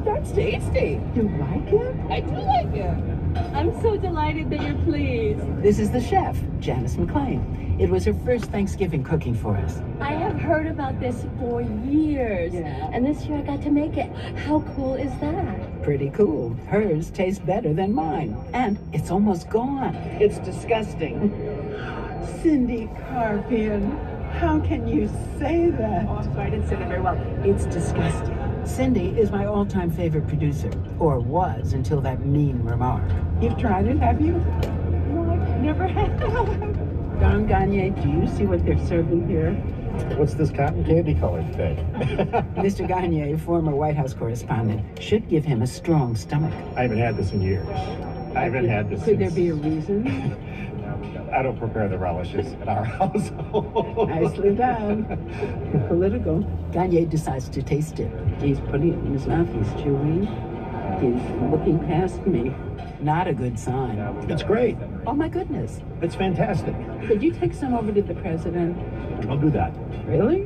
That's tasty. You like it? I do like it. I'm so delighted that you're pleased. This is the chef, Janice McLean. It was her first Thanksgiving cooking for us. I have heard about this for years. Yeah. And this year I got to make it. How cool is that? Pretty cool. Hers tastes better than mine. And it's almost gone. It's disgusting. Cindy Carpian, how can you say that? Oh, I'm sorry, I didn't say that very well. It's disgusting. Cindy is my all-time favorite producer, or was until that mean remark. You've tried it, have you? No, I never have. Don Gagne, do you see what they're serving here? What's this cotton candy colored thing? Mr. Gagne, former White House correspondent, should give him a strong stomach. I haven't had this in years. I haven't had this Could since... there be a reason? I don't prepare the relishes in our household. Nicely done. Political. Gagne decides to taste it. He's putting it in his mouth. He's chewing. He's looking past me. Not a good sign. It's great. Oh, my goodness. It's fantastic. Could you take some over to the president? I'll do that. Really?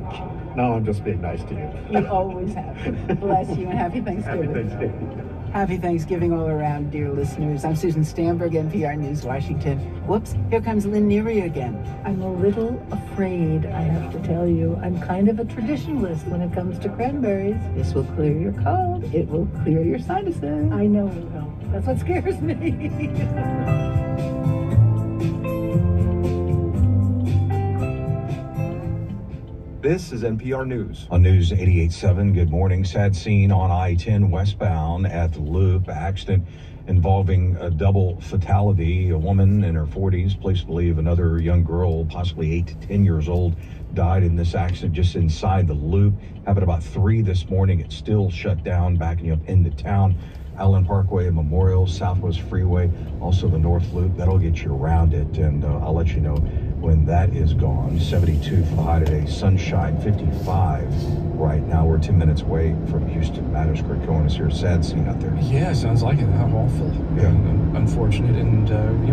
No, I'm just being nice to you. You always have. Bless you and happy Thanksgiving. Happy Thanksgiving. Happy Thanksgiving all around, dear listeners. I'm Susan Stamberg, NPR News, Washington. Whoops, here comes Lynn Neary again. I'm a little afraid, I have to tell you. I'm kind of a traditionalist when it comes to cranberries. This will clear your cold. It will clear your sinuses. I know it will. That's what scares me. This is NPR News. On News 88.7, good morning. Sad scene on I-10 westbound at the Loop. Accident involving a double fatality. A woman in her 40s, police believe another young girl, possibly 8 to 10 years old, died in this accident just inside the Loop. Happened about 3 this morning. It's still shut down, backing up into town. Allen Parkway, Memorial, Southwest Freeway, also the North Loop. That'll get you around it, and I'll let you know when that is gone. 72 for the high today. Sunshine, 55 right now. We're 10 minutes away from Houston. Matters Kurt Cohen is here. Sad scene out there. Yeah, sounds like it. How awful. Yeah. And unfortunate. And,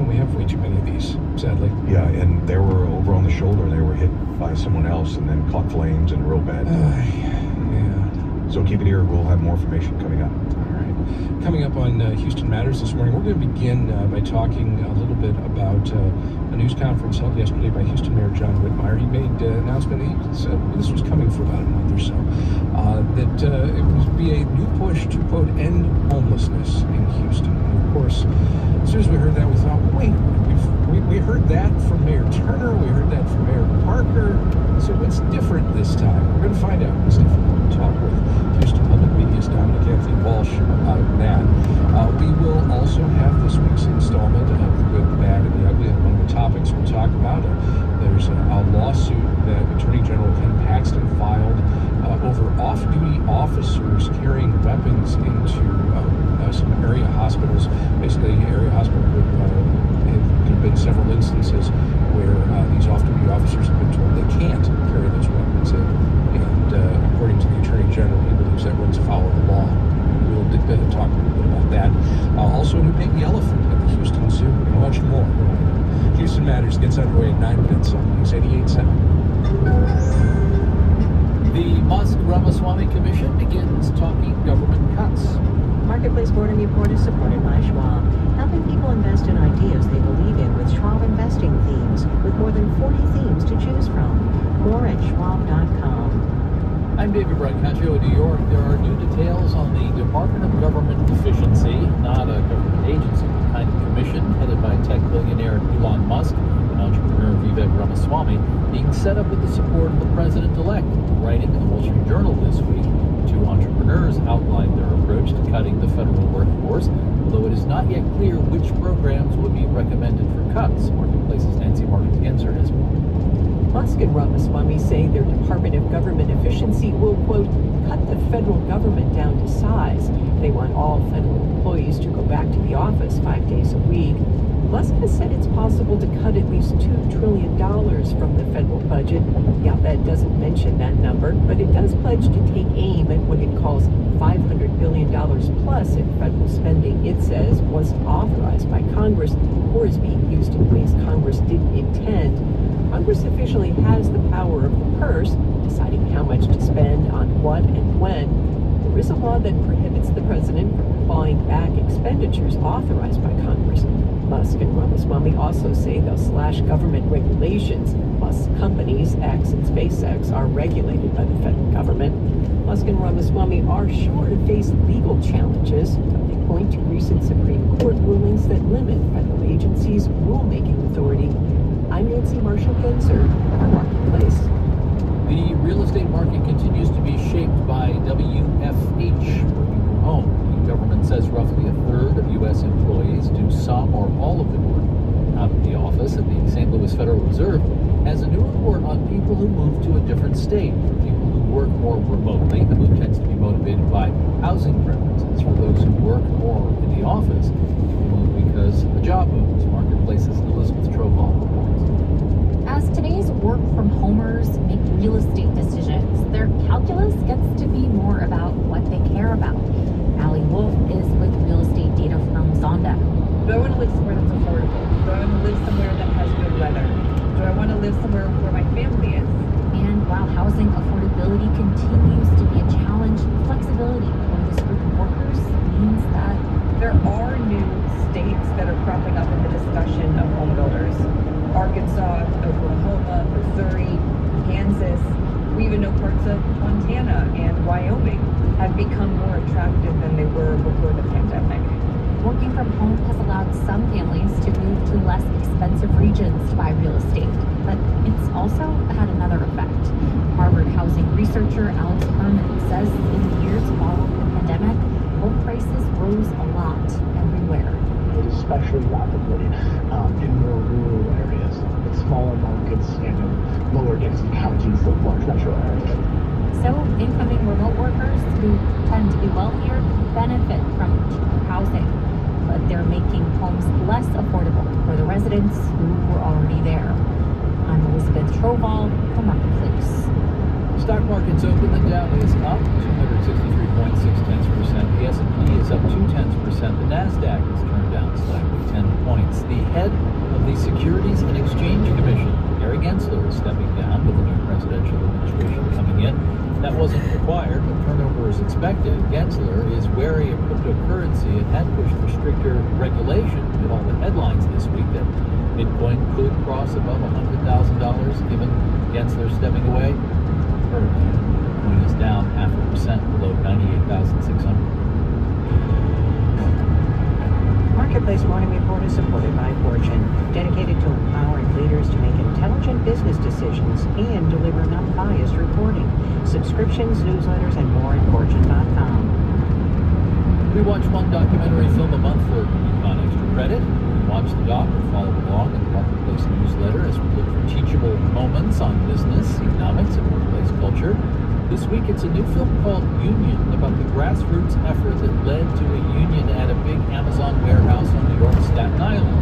we have way too many of these, sadly. Yeah, and they were over on the shoulder. They were hit by someone else and then caught flames and real bad. Yeah. So keep it here. We'll have more information coming up. Coming up on Houston Matters this morning, we're going to begin by talking a little bit about a news conference held yesterday by Houston Mayor John Whitmire. He made an announcement, he said this was coming for about a month or so, that it would be a new push to, quote, end homelessness in Houston. And of course, as soon as we heard that, we thought, wait, we heard that from Mayor Turner, we heard that from Mayor Parker, so what's different this time? We're going to find out what's different. We'll talk with Houston Public Media's Dominic Anthony Walsh about that. We will also have this week's installment of The Good, the Bad, and the Ugly. And one of the topics we'll talk about, there's a lawsuit that Attorney General Ken Paxton filed over off-duty officers carrying weapons into some area hospitals. Basically, area hospital group, there have been several instances where these off-duty officers have been told they can't carry those weapons in. And according to the Attorney General, he believes that runs afoul of the law. We'll talk a little bit about that. Also, a new baby elephant at the Houston Zoo, and much more. Houston Matters gets underway at 9 minutes on News 88.7. The Musk-Ramaswamy Commission begins talking government cuts. Marketplace Board report is supported by Schwab, helping people invest in ideas they believe in with Schwab investing themes, with more than 40 themes to choose from. More at schwab.com. I'm David Brancaccio in New York. There are new details on the Department of Government Efficiency, not a government agency, but kind of commission headed by tech billionaire Elon Musk and entrepreneur Vivek Ramaswamy, being set up with the support of the president-elect. Writing in the Wall Street Journal this week, 2 entrepreneurs outlined their approach to cutting the federal workforce, although it is not yet clear which programs would be recommended for cuts. Marketplace's Nancy Martin-Genzer has more. Musk and Ramaswamy say their Department of Government Efficiency will, quote, cut the federal government down to size. They want all federal employees to go back to the office 5 days a week. Musk has said it's possible to cut at least $2 trillion from the federal budget. The op-ed doesn't mention that number, but it does pledge to take aim at what it calls $500 billion plus in federal spending it says wasn't authorized by Congress or is being used in ways Congress didn't intend. Congress officially has the power of the purse, deciding how much to spend on what and when. The There is a law that prohibits the president from clawing back expenditures authorized by Congress. Musk and Ramaswamy also say they'll slash government regulations. Musk's companies, X and SpaceX, are regulated by the federal government. Musk and Ramaswamy are sure to face legal challenges, but they point to recent Supreme Court rulings that limit federal agencies' rulemaking authority. I'm Nancy Marshall-Genzer for Marketplace. The real estate market continues to be shaped by WFH, working from home. The government says roughly a third of U.S. employees do some or all of the work out of the office, and the St. Louis Federal Reserve has a new report on people who move to a different state, people who work more remotely. The move tends to be motivated by housing preferences. For those who work more in the office, people move because the job moves. Marketplace's Elizabeth Trovall reports. As today's work-from-homers make real estate decisions, their calculus gets to be more about what they care about. Allie Wolf is with real estate data firm Zonda. Do I want to live somewhere that's affordable? Do I want to live somewhere that has good weather? Do I want to live somewhere where my family is? And while housing affordability continues to be a challenge, flexibility for this group of workers means that there are new states that are cropping up in the discussion of home builders. Arkansas, Oklahoma, Missouri, Kansas, we even know parts of Montana and Wyoming have become more attractive than they were before the pandemic. Working from home has allowed some families to move to less expensive regions to buy real estate, but it's also had another effect. Harvard housing researcher Alex Herman says in the years following the pandemic, home prices rose a lot everywhere. Especially rapidly in more rural areas, in smaller markets, and in lower density counties of large metro areas. So incoming remote workers who tend to be wealthier benefit from cheaper housing, but they're making homes less affordable for the residents who were already there. I'm Elizabeth Trovall for Marketplace. Stock markets open. The Dow is up 263.6%. The S&P is up 0.2%. The Nasdaq is turned down slightly 10 points. The head of the Securities and Exchange Commission, Gary Gensler, is stepping down with the new presidential administration coming in. That wasn't required, but turnover is expected. Gensler is wary of cryptocurrency and had pushed for stricter regulation with all the headlines this week that Bitcoin could cross above $100,000 given Gensler stepping away. Bitcoin is down 0.5% below 98,600. Marketplace Morning Report is supported by Fortune, dedicated to empowering leaders to make intelligent business decisions and deliver non-biased reporting. Subscriptions, newsletters, and more at Fortune.com. We watch one documentary film a month for Yukon Extra Credit. We watch the doc or follow along in the Marketplace newsletter as we look for teachable moments on business, economics, and workplace culture. This week, it's a new film called Union, about the grassroots effort that led to a union at a big Amazon warehouse on New York's Staten Island. A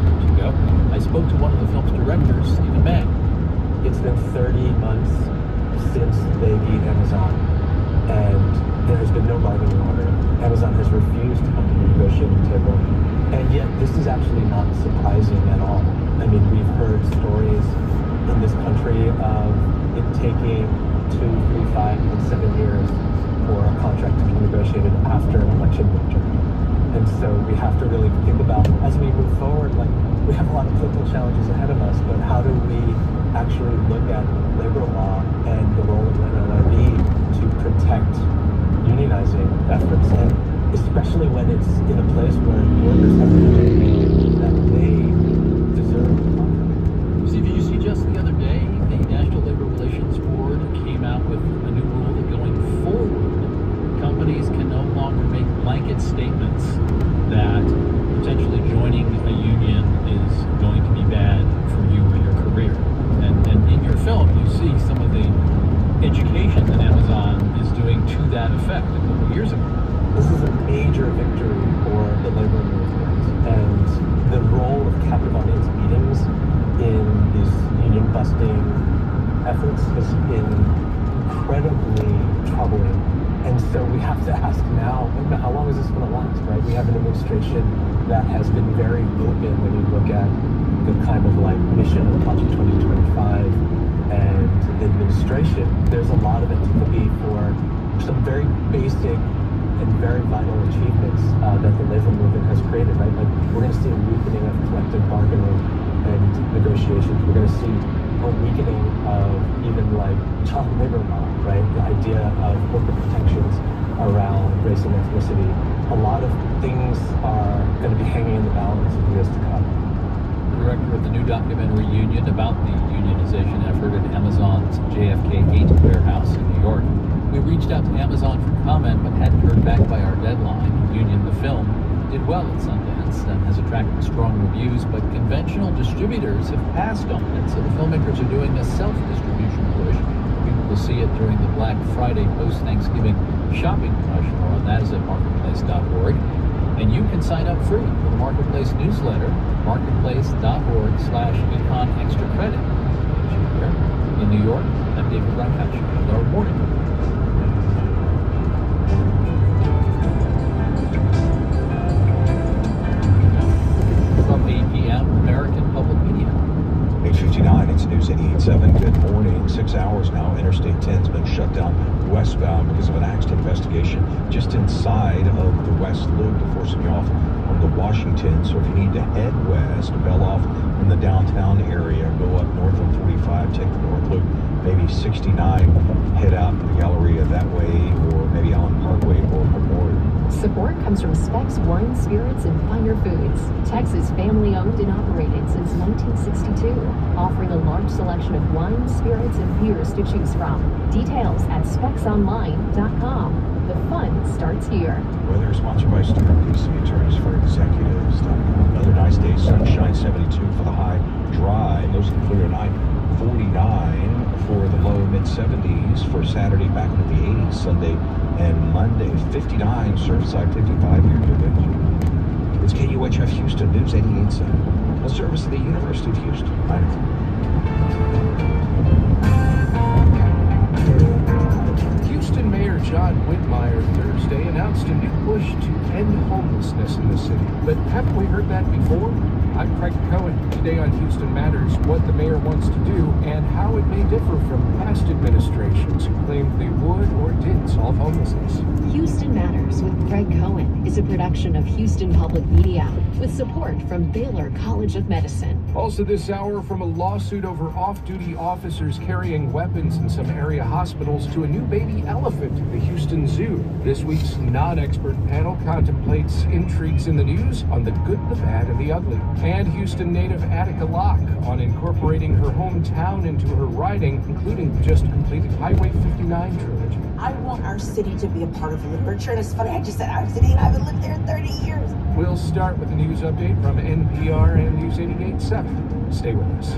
few years ago, I spoke to one of the film's directors, Stephen Mang. It's been 30 months since they beat Amazon, and there has been no bargaining order. Amazon has refused to come to the negotiating table, and yet this is actually not surprising at all. I mean, we've heard stories in this country of it taking 2, 3, 5, and 7 years for a contract to be negotiated after an election victory. And so we have to really think about, as we move forward, like, we have a lot of political challenges ahead of us, but how do we actually look at labor law and the role of NLRB to protect unionizing efforts, and especially when it's in a place where workers have been that they deserve the contract. CVUC just the other day, the National Labor Relations Board came out with a new rule that going forward, companies can no longer make blanket statements that potentially joining a union is going to be bad for you or your career. And in your film, you see some of the education that Amazon is doing to that effect a couple years ago. This is a major victory for the labor movement, and the role of captive audience meetings in these union busting efforts has been incredibly troubling. And so we have to ask now, how long is this going to last, right? We have an administration that has been very open when you look at the kind of like mission of Project 2025 and the administration. There's a lot of antipathy for some very basic and very vital achievements that the labor movement has created, right? Like, we're going to see a weakening of collective bargaining and negotiations. We're going to see a weakening of even like child labor law, right? The idea of corporate protections around race and ethnicity. A lot of things are going to be hanging in the balance in years to come. The director of the new documentary Union about the unionization effort at Amazon's JFK 8 warehouse in New York. We reached out to Amazon for comment, but hadn't heard back by our deadline. Union, the film, did well at Sundance and has attracted strong reviews, but conventional distributors have passed on it, so the filmmakers are doing a self-distribution push. People will see it during the Black Friday post-Thanksgiving shopping rush. More on that is at marketplace.org. And you can sign up free for the Marketplace newsletter, marketplace.org/econ extra credit. In New York, I'm David Brancaccio with our morning. From 8 p.m., American Public Media. 8:59, it's News 88.7. Good morning. 6 hours now. Interstate 10's been shut down westbound because of an accident investigation just inside of the West Loop, forcing you off on the Washington. So if you need to head west, bail off in the downtown area, go up north on 45, take the North Loop, maybe 69, head out to the Galleria that way, or maybe Allen Parkway or Memorial. Support comes from Specs Wine, Spirits, and Finer Foods. Texas family-owned and operated since 1962, offering a large selection of wines, spirits, and beers to choose from. Details at specsonline.com. The fun starts here. Weather is sponsored by Stewart PC Attorneys for Executives. Another nice day, sunshine, 72 for the high, dry, mostly clear tonight, 49 for the low, mid-70s for Saturday, back into the 80s, Sunday and Monday, 59, Surfside, 55 here today. It's KUHF Houston, News 88.7, a service of the University of Houston. 9 o'clock. Houston Mayor John Whitmire Thursday announced a new push to end homelessness in the city. But haven't we heard that before? I'm Craig Cohen. Today on Houston Matters, what the mayor wants to do and how it may differ from past administrations who claimed they would or did solve homelessness. Houston Matters with Craig Cohen is a production of Houston Public Media with support from Baylor College of Medicine. Also this hour, from a lawsuit over off-duty officers carrying weapons in some area hospitals to a new baby elephant at the Houston Zoo. This week's non-expert panel contemplates intrigues in the news on the good, the bad, and the ugly. And Houston native Attica Locke on incorporating her hometown into her riding, including the just completed Highway 59 trilogy. I want our city to be a part of literature, and it's funny, I just said our city, and I haven't lived there 30 years. We'll start with a news update from NPR and News 88.7. Stay with us.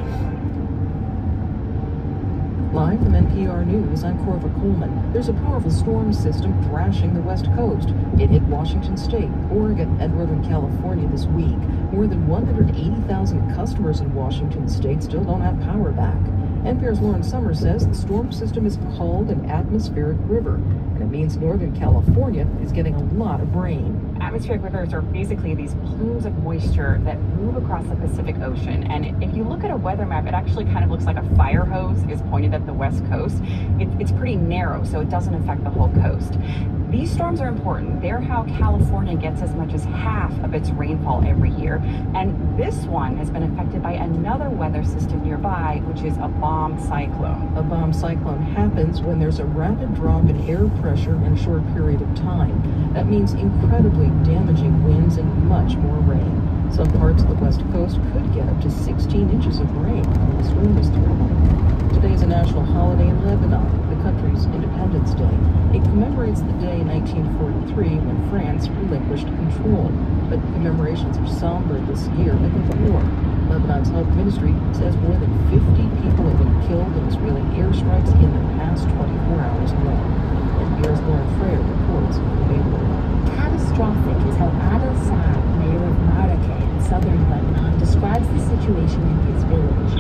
Live from NPR News, I'm Corva Coleman. There's a powerful storm system thrashing the West Coast. It hit Washington State, Oregon, and Northern California this week. More than 180,000 customers in Washington State still don't have power back. NPR's Lauren Summers says the storm system is called an atmospheric river, and it means Northern California is getting a lot of rain. Atmospheric rivers are basically these plumes of moisture that move across the Pacific Ocean. And if you look at a weather map, it actually kind of looks like a fire hose is pointed at the West Coast. It's pretty narrow, so it doesn't affect the whole coast. These storms are important. They're how California gets as much as half of its rainfall every year. And this one has been affected by another weather system nearby, which is a bomb cyclone. A bomb cyclone happens when there's a rapid drop in air pressure in a short period of time. That means incredibly damaging winds and much more rain. Some parts of the West Coast could get up to 16 inches of rain when the storm is through. Today is a national holiday in Lebanon, the country's Independence Day. It commemorates the day in 1943 when France relinquished control. But commemorations are somber this year amid the war. Lebanon's health ministry says more than 50 people have been killed in Israeli airstrikes in the past 24 hours alone. NPR's Lauren Freyer reports from Beirut. Catastrophic is how Adel Saad, mayor of Marrakech in southern Lebanon, describes the situation in his village,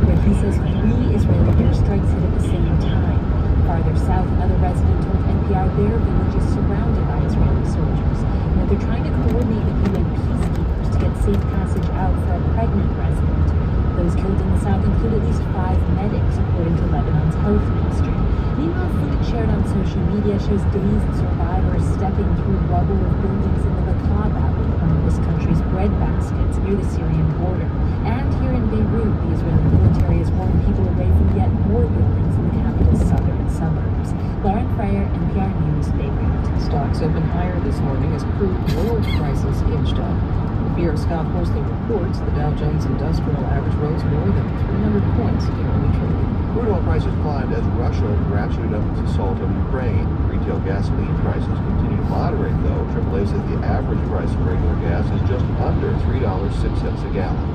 where he says 3 Israeli airstrikes hit at the same time. Farther south, another resident told NPR their village is surrounded by Israeli soldiers, and that they're trying to coordinate with UN peacekeepers to get safe passage out for a pregnant resident. The Those killed in the south include at least 5 medics, according to Lebanon's health ministry. Meanwhile, footage shared on social media shows dazed survivors stepping through rubble of buildings in the Bekaa Valley, one of this country's breadbaskets near the Syrian border. And here in Beirut, the Israeli military has warned people away from yet more buildings in the capital's southern suburbs. Lauren Fryer, NPR News, Beirut. Stocks opened higher this morning as crude oil prices inched up. The Fear of Scott Horsley reports the Dow Jones Industrial Average rose more than 300 points in early trading. Crude oil prices climbed as Russia ratcheted up its assault on Ukraine. Retail gasoline prices continue to moderate, though. AAA says the average price of regular gas is just under $3.06 a gallon.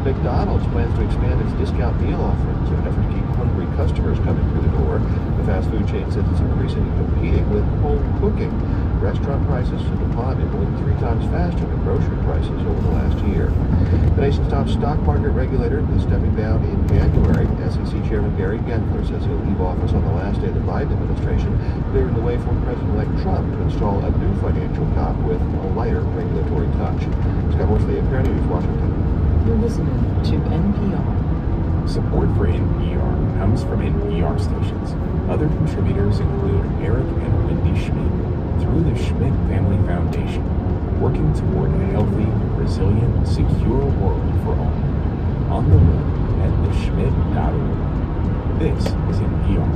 McDonald's plans to expand its discount meal offerings in an effort to keep hungry customers coming through the door. The fast food chain says it's increasingly competing with home cooking. Restaurant prices have declined more than 3 times faster than grocery prices over the last year. The nation's top stock market regulator is stepping down in January. SEC Chairman Gary Gensler says he'll leave office on the last day of the Biden administration, clearing the way for President-elect Trump to install a new financial cop with a lighter regulatory touch. Scott Horsley, NPR News, Washington. You're listening to NPR. Support for NPR comes from NPR stations. Other contributors include Eric and Wendy Schmidt through the Schmidt Family Foundation, working toward a healthy, resilient, secure world for all. On the web at theschmidt.org. This is NPR.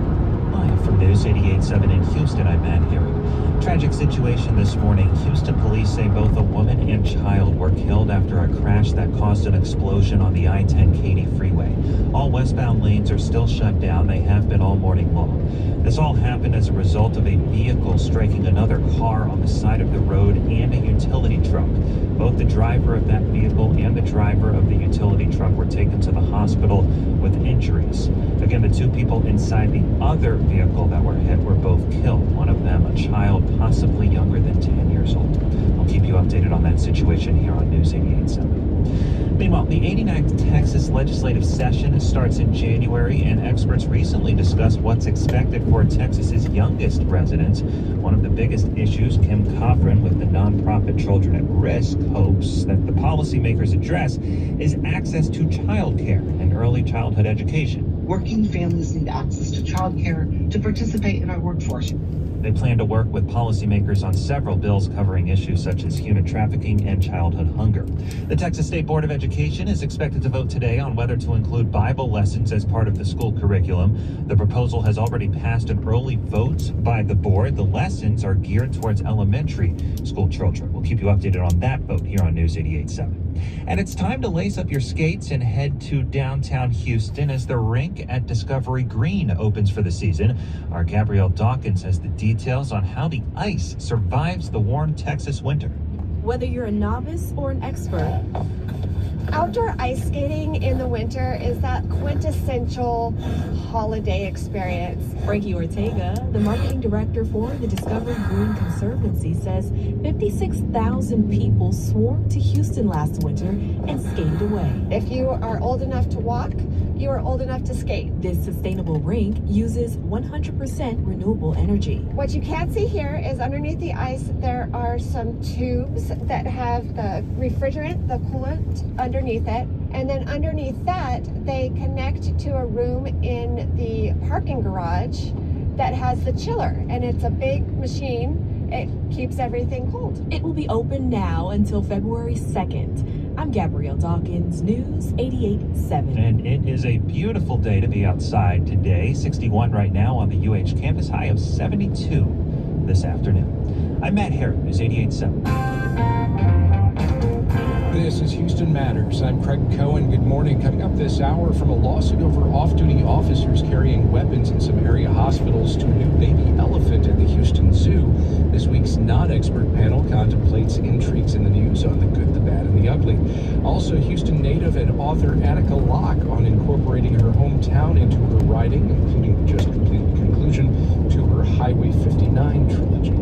Live from News 88.7 in Houston, I'm Matt Herring. Tragic situation this morning. Houston police say both a woman and child were killed after a crash that caused an explosion on the I-10 Katy freeway. All westbound lanes are still shut down. They have been all morning long. This all happened as a result of a vehicle striking another car on the side of the road and a utility truck. Both the driver of that vehicle and the driver of the utility truck were taken to the hospital with injuries. Again, the 2 people inside the other vehicle that were hit were both killed. One of them, a child possibly younger than 10 years old. I'll keep you updated on that situation here on News 88.7. Meanwhile, the 89th Texas legislative session starts in January, and experts recently discussed what's expected for Texas's youngest residents. One of the biggest issues, Kim Cochran with the nonprofit Children at Risk hopes that the policymakers address is access to child care and early childhood education. Working families need access to child care to participate in our workforce. They plan to work with policymakers on several bills covering issues such as human trafficking and childhood hunger. The Texas State Board of Education is expected to vote today on whether to include Bible lessons as part of the school curriculum. The proposal has already passed an early vote by the board. The lessons are geared towards elementary school children. We'll keep you updated on that vote here on News 88.7. And it's time to lace up your skates and head to downtown Houston as the rink at Discovery Green opens for the season. Our Gabrielle Dawkins has the details on how the ice survives the warm Texas winter. Whether you're a novice or an expert, outdoor ice skating in the winter is that quintessential holiday experience. Frankie Ortega, the marketing director for the Discovery Green Conservancy, says 56,000 people swarmed to Houston last winter and skated away. If you are old enough to walk, you are old enough to skate. This sustainable rink uses 100% renewable energy. What you can't see here is underneath the ice, there are some tubes that have the refrigerant, the coolant underneath it. And then underneath that, they connect to a room in the parking garage that has the chiller. And it's a big machine. It keeps everything cold. It will be open now until February 2nd. I'm Gabrielle Dawkins, News 88.7. And it is a beautiful day to be outside today. 61 right now on the UH campus, high of 72 this afternoon. I'm Matt Herring, News 88.7. This is Houston Matters. I'm Craig Cohen. Good morning. Coming up this hour, from a lawsuit over off-duty officers carrying weapons in some area hospitals to a new baby elephant at the Houston Zoo. This week's non-expert panel contemplates intrigues in the news on the good, the bad, and the ugly. Also, Houston native and author Attica Locke on incorporating her hometown into her writing, including the just completed conclusion to her Highway 59 trilogy.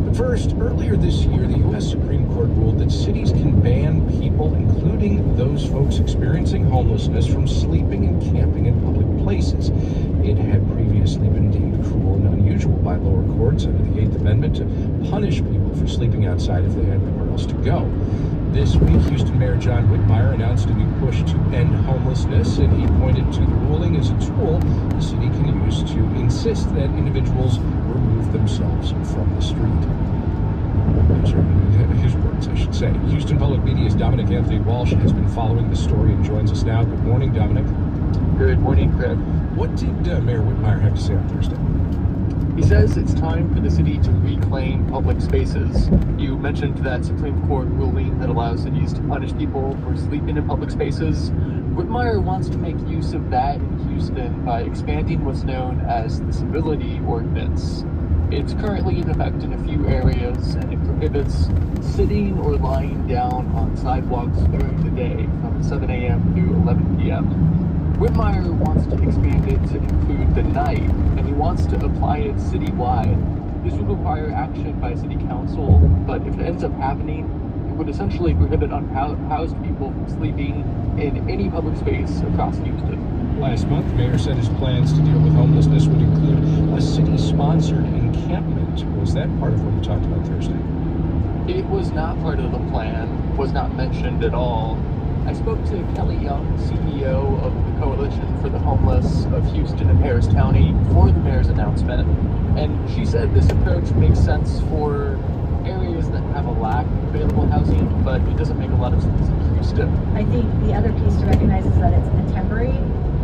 But first, earlier this year, the U.S. Supreme Court ruled that cities can ban people, including those folks experiencing homelessness, from sleeping and camping in public places. It had previously been deemed cruel and unusual by lower courts under the 8th Amendment to punish people for sleeping outside if they had nowhere else to go. This week, Houston Mayor John Whitmire announced a new push to end homelessness, and he pointed to the ruling as a tool the city can use to insist that individuals remove themselves from the street. Those are his words, I should say. Houston Public Media's Dominic Anthony Walsh has been following the story and joins us now. Good morning, Dominic. Good morning, Craig. What did Mayor Whitmire have to say on Thursday? He says it's time for the city to reclaim public spaces. You mentioned that Supreme Court ruling that allows cities to punish people for sleeping in public spaces. Whitmire wants to make use of that in Houston by expanding what's known as the Civility Ordinance. It's currently in effect in a few areas, and it prohibits sitting or lying down on sidewalks during the day from 7 a.m. to 11 p.m. Whitmire wants to expand it to include the night, and he wants to apply it citywide. This would require action by city council, but if it ends up happening, it would essentially prohibit unhoused people from sleeping in any public space across Houston. Last month, the mayor said his plans to deal with homelessness would include a city-sponsored encampment. Was that part of what you talked about Thursday? It was not part of the plan, was not mentioned at all. I spoke to Kelly Young, CEO of the Coalition for the Homeless of Houston and Harris County, for the mayor's announcement, and she said this approach makes sense for areas that have a lack of available housing, but it doesn't make a lot of sense in Houston. I think the other piece to recognize is that it's a temporary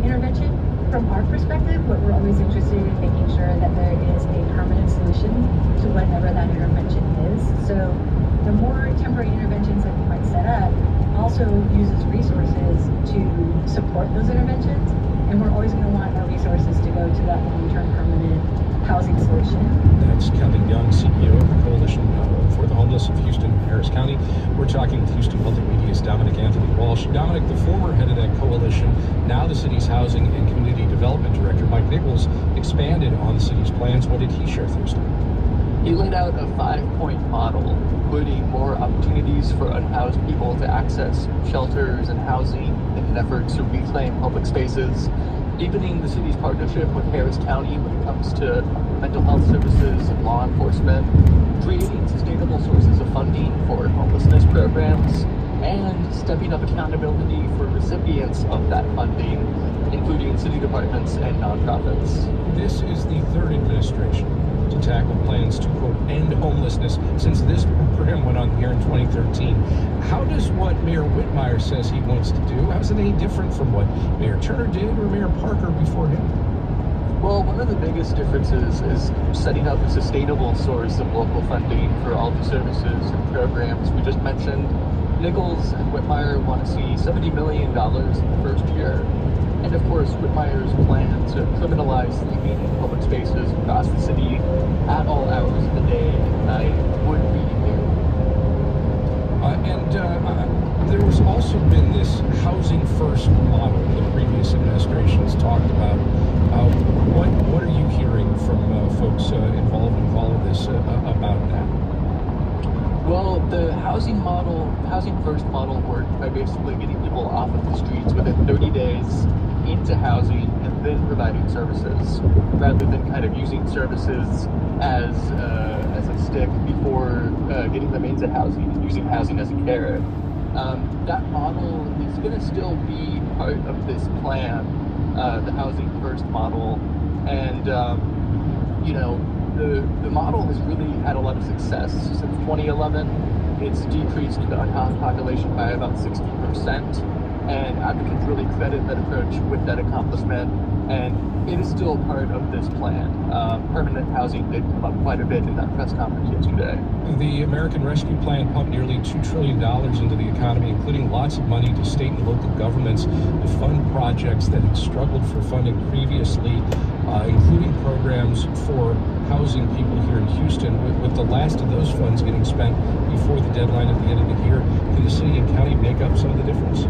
intervention. From our perspective, but we're always interested in making sure that there is a permanent solution to whatever that intervention is. So the more temporary interventions that we might set up also uses resources to support those interventions, and we're always going to want our resources to go to that long-term permanent housing solution. That's Kelly Young, CEO of the Coalition for the Homeless of Houston and Harris County. We're talking with Houston Public Media's Dominic Anthony Walsh. Dominic, the former head of that coalition, now the city's Housing and Community Development Director, Mike Nichols, expanded on the city's plans. What did he share Thursday? He laid out a 5-point model, including more opportunities for unhoused people to access shelters and housing in an effort to reclaim public spaces, deepening the city's partnership with Harris County when it comes to mental health services and law enforcement, creating sustainable sources of funding for homelessness programs, and stepping up accountability for recipients of that funding, including city departments and nonprofits. This is the third administration to tackle plans to, quote, end homelessness since this program went on here in 2013. How does what Mayor Whitmire says he wants to do, how is it any different from what Mayor Turner did or Mayor Parker before him? Well, one of the biggest differences is setting up a sustainable source of local funding for all the services and programs we just mentioned. Nichols and Whitmire want to see $70 million in the first year. And of course, Whitmire's plan to criminalize sleeping in public spaces across the city at all hours of the day and night would be new. There has also been this housing first model the previous administrations talked about. What are you hearing from folks involved in all of this about that? Well, the housing first model worked by basically getting people off of the streets within 30 days into housing and then providing services, rather than kind of using services as a stick before getting them into housing and using housing as a carrot. That model is going to still be part of this plan, the housing first model, and the model has really had a lot of success since 2011. It's decreased the unhoused population by about 60%. And advocates really credit that approach with that accomplishment, and it is still part of this plan. Permanent housing did come up quite a bit in that press conference yesterday. The American Rescue Plan pumped nearly $2 trillion into the economy, including lots of money to state and local governments to fund projects that had struggled for funding previously, including programs for housing people here in Houston, with the last of those funds getting spent before the deadline at the end of the year. Can the city and county make up some of the difference?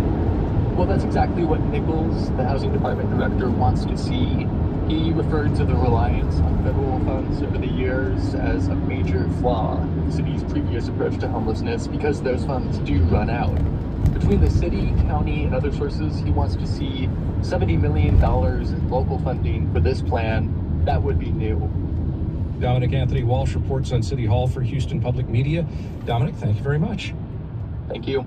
Well, that's exactly what Nichols, the housing department director, wants to see. He referred to the reliance on federal funds over the years as a major flaw in the city's previous approach to homelessness because those funds do run out. Between the city, county, and other sources, he wants to see $70 million in local funding for this plan. That would be new. Dominic Anthony Walsh reports on City Hall for Houston Public Media. Dominic, thank you very much. Thank you.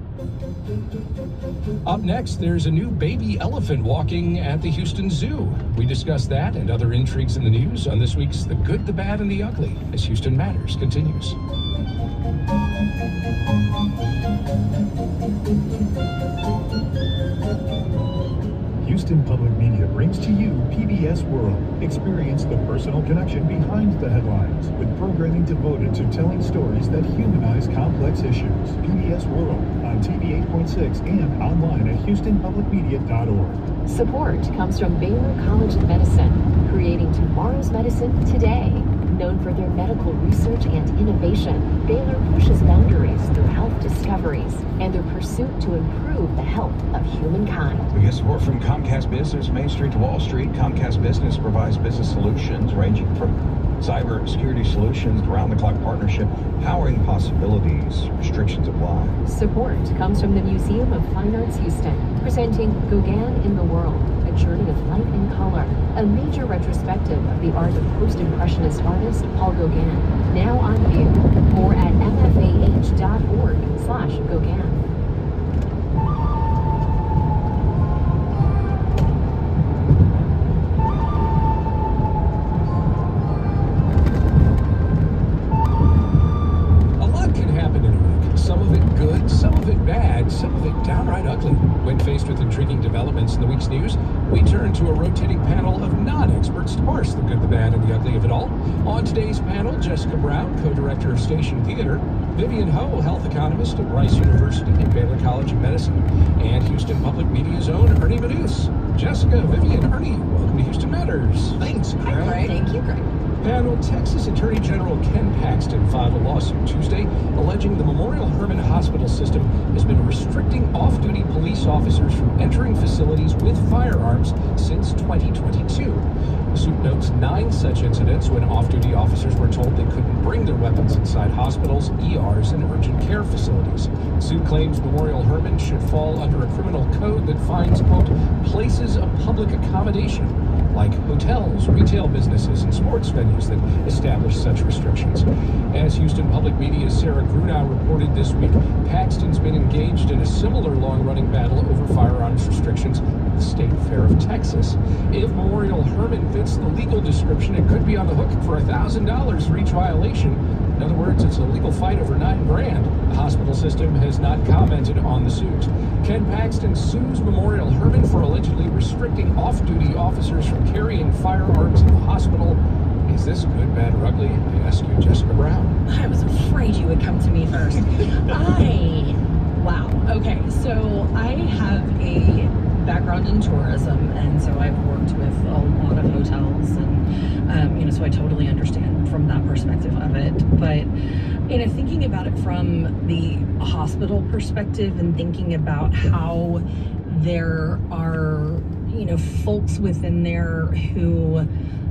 Up next, there's a new baby elephant walking at the Houston Zoo. We discuss that and other intrigues in the news on this week's The Good, the Bad, and the Ugly as Houston Matters continues. Houston Public Media brings to you PBS World. Experience the personal connection behind the headlines with programming devoted to telling stories that humanize complex issues. PBS World on TV 8.6 and online at houstonpublicmedia.org. Support comes from Baylor College of Medicine, creating tomorrow's medicine today. Known for their medical research and innovation, Baylor pushes boundaries through health discoveries and their pursuit to improve the health of humankind. We get support from Comcast Business, Main Street to Wall Street. Comcast Business provides business solutions ranging from cyber security solutions to round-the-clock partnership, powering possibilities. Restrictions apply. Support comes from the Museum of Fine Arts Houston, presenting Gauguin in the World, a journey of light and color, a major retrospective of the art of post-impressionist artist Paul Gauguin, now on view. More at mfah.org/Gauguin. Some of it downright ugly. When faced with intriguing developments in the week's news, we turn to a rotating panel of non-experts to parse the good, the bad, and the ugly of it all. On today's panel, Jessica Brown, co-director of Station Theater, Vivian Ho, health economist at Rice University and Baylor College of Medicine, and Houston Public Media's own Ernie Manus. Jessica, Vivian, Ernie, welcome to Houston Matters. Thanks, Greg. Hi, Greg. Thank you, Greg. Panel, Texas Attorney General Ken Paxton filed a lawsuit Tuesday alleging the Memorial Hermann Hospital system has been restricting off-duty police officers from entering facilities with firearms since 2022. The suit notes 9 such incidents when off-duty officers were told they couldn't bring their weapons inside hospitals, ERs, and urgent care facilities. The suit claims Memorial Hermann should fall under a criminal code that finds, quote, places of public accommodation, like hotels, retail businesses, and sports venues that establish such restrictions. As Houston Public Media's Sarah Grunau reported this week, Paxton's been engaged in a similar long-running battle over firearms restrictions at the State Fair of Texas. If Memorial Hermann fits the legal description, it could be on the hook for $1,000 for each violation. In other words, it's a legal fight over $9,000. The hospital system has not commented on the suit. Ken Paxton sues Memorial Hermann for allegedly restricting off-duty officers from carrying firearms in the hospital. Is this good, bad, or ugly? I ask you, Jessica Brown. I was afraid you would come to me first. Wow. Okay, so I have a background in tourism, and so I've worked with a lot of hotels, and so I totally understand from that perspective of it. But thinking about it from the hospital perspective and thinking about how there are folks within there who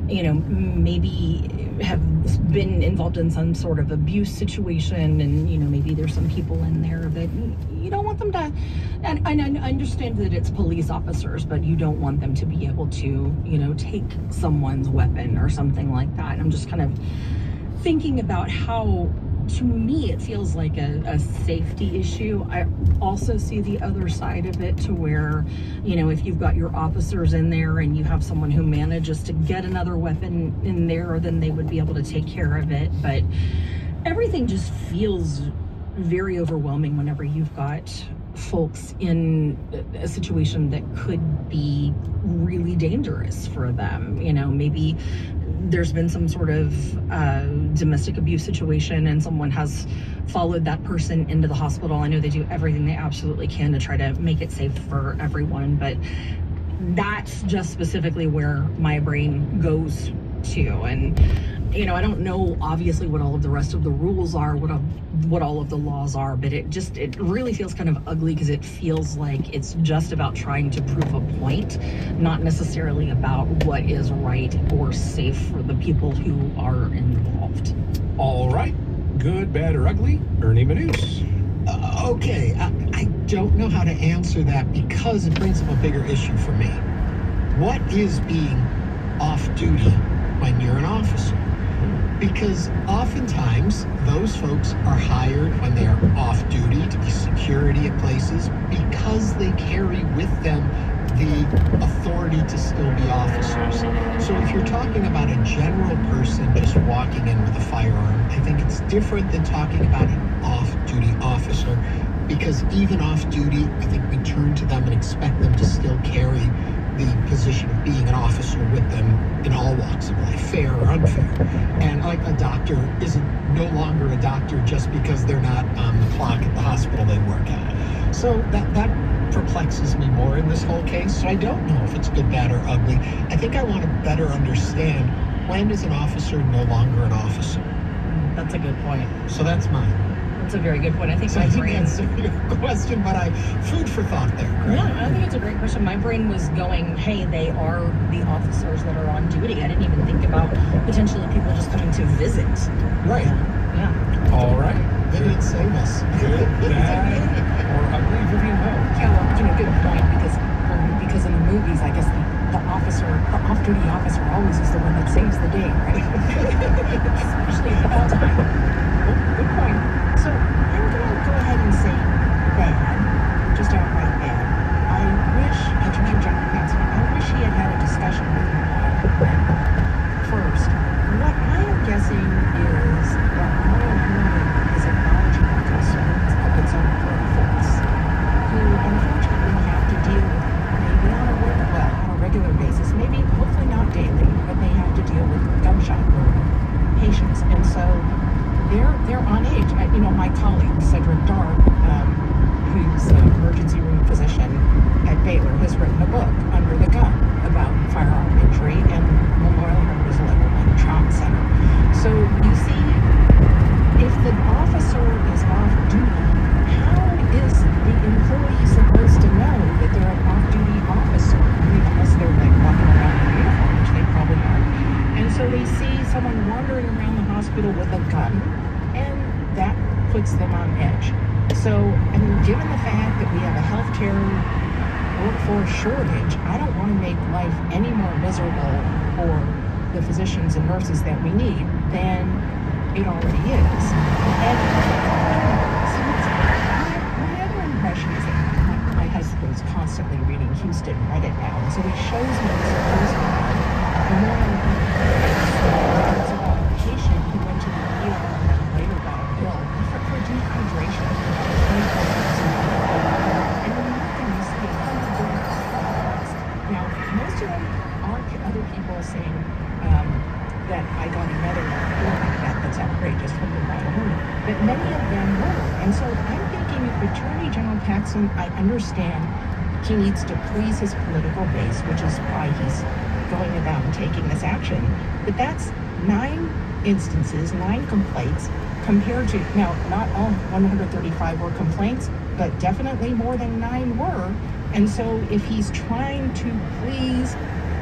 maybe have been involved in some sort of abuse situation, and maybe there's some people in there that you don't want them to, and I understand that it's police officers, but you don't want them to be able to take someone's weapon or something like that. I'm just kind of thinking about how, to me, it feels like a safety issue. I also see the other side of it, to where, if you've got your officers in there and you have someone who manages to get another weapon in there, then they would be able to take care of it. But everything just feels very overwhelming whenever you've got folks in a situation that could be really dangerous for them. Maybe there's been some sort of domestic abuse situation and someone has followed that person into the hospital. I know they do everything they absolutely can to try to make it safe for everyone, but that's just specifically where my brain goes to. And I don't know obviously what all of the rest of the rules are, what all of the laws are, but it really feels kind of ugly, because it feels like it's just about trying to prove a point, not necessarily about what is right or safe for the people who are involved. All right, good, bad, or ugly, Ernie Manus. Okay, I don't know how to answer that, because it brings up a bigger issue for me. What is being off duty when you're an officer? Because oftentimes those folks are hired when they are off duty to be security at places because they carry with them the authority to still be officers. So if you're talking about a general person just walking in with a firearm, I think it's different than talking about an off-duty officer, because even off-duty, I think we turn to them and expect them to still carry the position of being an officer with them in all walks of life, fair or unfair. And like a doctor isn't no longer a doctor just because they're not on the clock at the hospital they work at. So that perplexes me more in this whole case. So I don't know if it's good, bad, or ugly. I think I want to better understand, when is an officer no longer an officer? That's a good point. So that's mine. That's a very good point. I think So my I didn't brain... answer your question, but food for thought there. Correct? Yeah, I think it's a great question. My brain was going, hey, they are the officers that are on duty. I didn't even think about potentially people just coming to visit. Right. Yeah. All right. They didn't save us. Good, bad, or ugly, Vivian Ho. Yeah, well, good point, because in the movies, I guess the off-duty officer always is the one that saves the day, right? Especially at that time. Good point. So I'm going to go ahead and say bad, just outright bad. I wish, Attorney General Paxton, I wish he had had a discussion with me first. What I am guessing is that Royal Herman is acknowledging the concerns of its own workforce, who unfortunately have to deal with, maybe on a regular basis, maybe hopefully not daily, but they have to deal with gunshot wound patients. And so they're on edge. My colleague, Cedric Dark, who's an emergency room physician at Baylor, has written a book, Under the Gun, about firearm injury, and Memorial Hermann is a level 1 trauma center. So you see, if the officer is off duty, how is the employee supposed to know that they're an off-duty officer? Unless they're walking around in uniform, which they probably aren't. And so they see someone wandering around the hospital with a gun, and that puts them on edge. So, given the fact that we have a healthcare workforce shortage, I don't want to make life any more miserable for the physicians and nurses that we need than it already is. And my other impression is that my husband is constantly reading Houston Reddit now, and so he shows me this Memorial Hermann about a patient who went to the ER and later got a bill for dehydration. And when you look at these things, now most of them aren't other people saying that I got another bill like that's outrageous from the Royal Hermann, but many of them were. And so I'm thinking, if Attorney General Paxton, I understand he needs to please his political base, which is why he's going about and taking this action. But that's 9 instances, 9 complaints, compared to, now, not all 135 were complaints, but definitely more than 9 were. And so if he's trying to please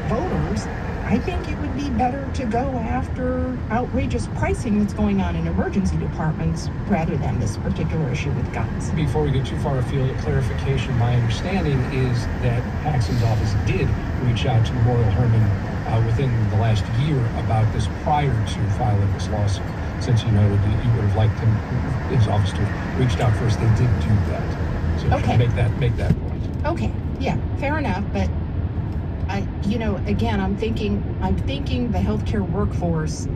voters, I think it would be better to go after outrageous pricing that's going on in emergency departments rather than this particular issue with guns. Before we get too far afield, a clarification. My understanding is that Paxton's office did reach out to Memorial Hermann within the last year about this prior to filing this lawsuit. Since you noted that you would have liked his office to have reached out first, they did do that. So okay. Make that point. Okay, yeah, fair enough, but again, I'm thinking the healthcare workforce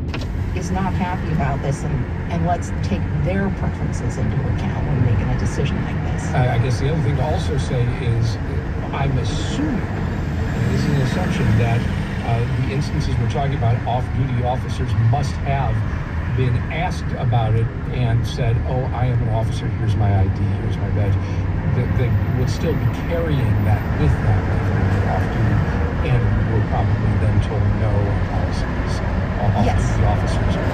is not happy about this, and let's take their preferences into account when making a decision like this. I guess the other thing to also say is, I'm assuming, and this is an assumption, that the instances we're talking about, off-duty officers must have been asked about it and said, oh, I am an officer, here's my ID, here's my badge. They would still be carrying that with them if they're off-duty. And we're probably then told no on policies. Off-duty officers are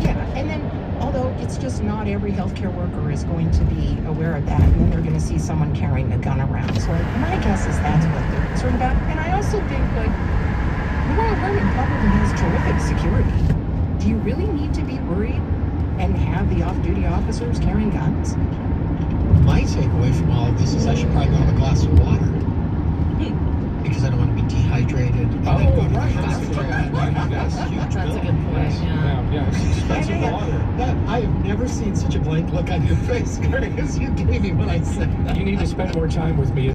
Yeah. And then, although it's just not every healthcare worker is going to be aware of that, and then they're going to see someone carrying a gun around. So my guess is that's what they're concerned about. And I also think, Memorial Hermann probably has terrific security. Do you really need to be worried and have the off-duty officers carrying guns? My takeaway from all of this is I should probably go have a glass of water. Because I don't want to be dehydrated. Oh, right. Yes, huge That's bill. a good point. Yeah, it's expensive water. I have never seen such a blank look on your face, Greg, as you gave me when I said that. You need to spend more time with me.